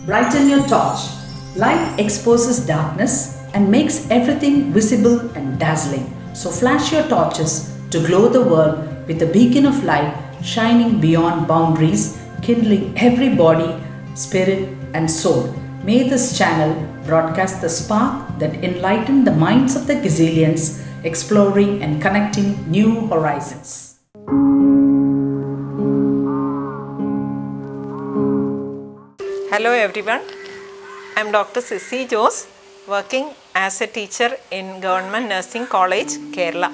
Brighten your torch. Light exposes darkness and makes everything visible and dazzling. So flash your torches to glow the world with a beacon of light shining beyond boundaries, kindling every body, spirit, and soul. May this channel broadcast the spark that enlighten the minds of the gazillions, exploring and connecting new horizons. Hello everyone, I am Dr. Sissy Jose, working as a teacher in Government Nursing College, Kerala.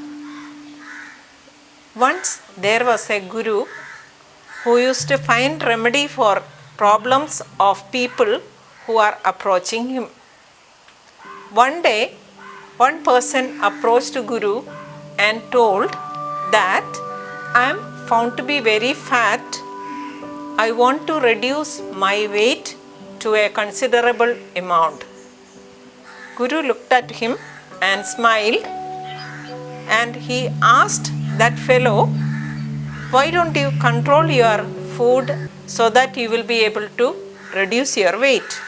Once there was a guru who used to find remedy for problems of people who are approaching him. One day, one person approached Guru and told that I am found to be very fat. I want to reduce my weight to a considerable amount. Guru looked at him and smiled, and he asked that fellow, why don't you control your food so that you will be able to reduce your weight?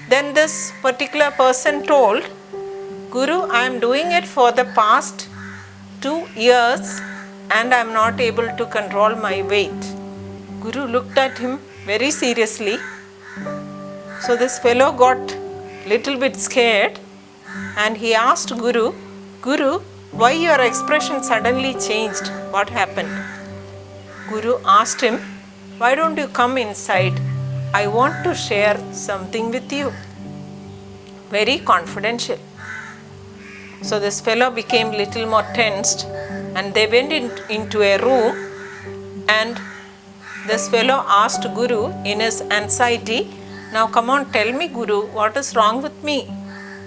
Then this particular person told, Guru, I am doing it for the past 2 years and I am not able to control my weight. Guru looked at him very seriously. So this fellow got little bit scared and he asked Guru, Guru, why your expression suddenly changed? What happened? Guru asked him, why don't you come inside? I want to share something with you. Very confidential. So this fellow became little more tensed and they went into a room, and this fellow asked Guru in his anxiety, now come on, tell me Guru, what is wrong with me?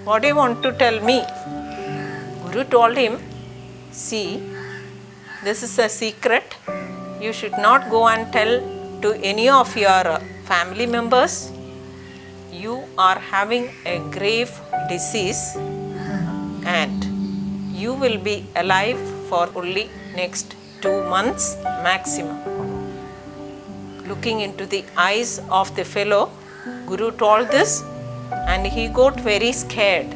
What do you want to tell me? Guru told him, see, this is a secret. You should not go and tell to any of your family members. You are having a grave disease and you will be alive for only next 2 months maximum. Looking into the eyes of the fellow, Guru told this and he got very scared.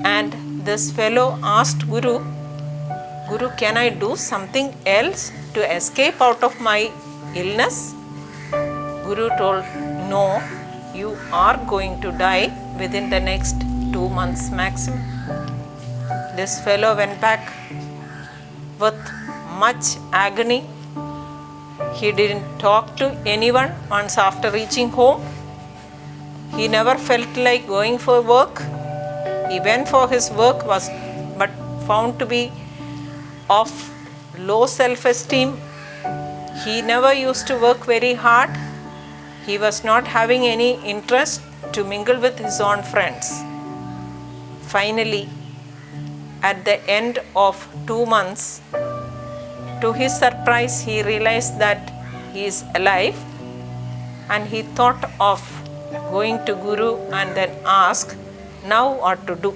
And this fellow asked Guru, Guru, can I do something else to escape out of my illness? Guru told, no, you are going to die within the next 2 months maximum. This fellow went back with much agony. He didn't talk to anyone once after reaching home. He never felt like going for work. He went for his work, but found to be of low self-esteem. He never used to work very hard. He was not having any interest to mingle with his own friends. Finally, at the end of 2 months, to his surprise, he realized that he is alive, and he thought of going to Guru and then ask, now what to do?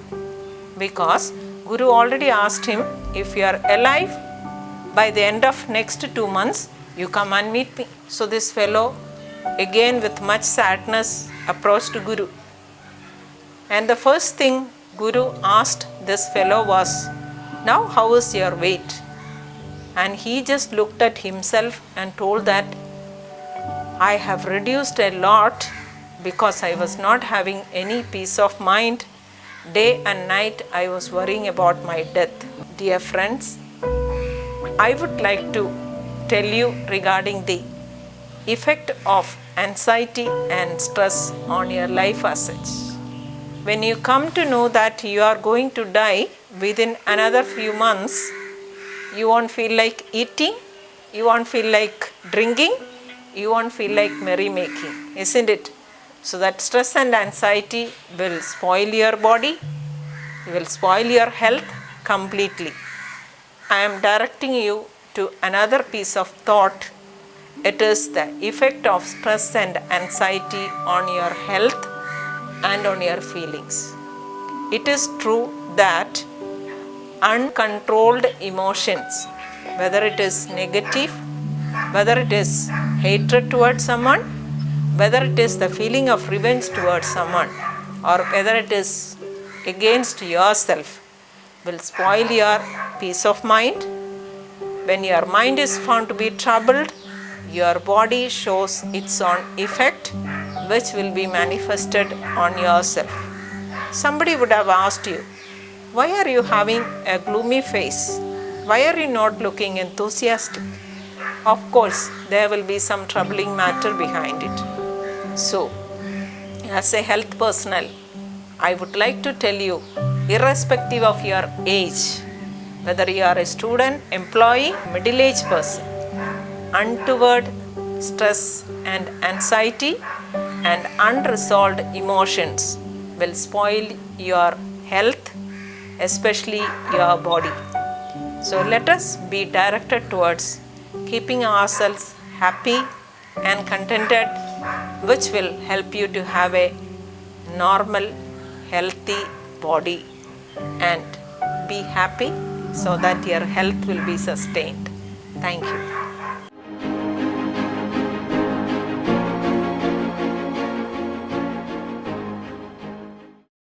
Because Guru already asked him, if you are alive, by the end of next 2 months, you come and meet me. So this fellow, again with much sadness, approached Guru. And the first thing Guru asked this fellow was, now how is your weight? And he just looked at himself and told that, I have reduced a lot because I was not having any peace of mind. Day and night I was worrying about my death. Dear friends, I would like to tell you regarding the effect of anxiety and stress on your life as such. When you come to know that you are going to die within another few months, you won't feel like eating, you won't feel like drinking, you won't feel like merrymaking, isn't it? So that stress and anxiety will spoil your body, will spoil your health completely. I am directing you to another piece of thought. It is the effect of stress and anxiety on your health and on your feelings. It is true that uncontrolled emotions whether it is negative, whether it is hatred towards someone, whether it is the feeling of revenge towards someone, or whether it is against yourself, will spoil your peace of mind. When your mind is found to be troubled, your body shows its own effect, which will be manifested on yourself. Somebody would have asked you, why are you having a gloomy face? Why are you not looking enthusiastic? Of course, there will be some troubling matter behind it. So, as a health personnel, I would like to tell you, irrespective of your age, whether you are a student, employee, middle-aged person, untoward stress and anxiety and unresolved emotions will spoil your health, especially your body. So let us be directed towards keeping ourselves happy and contented, which will help you to have a normal, healthy body and be happy so that your health will be sustained. Thank you.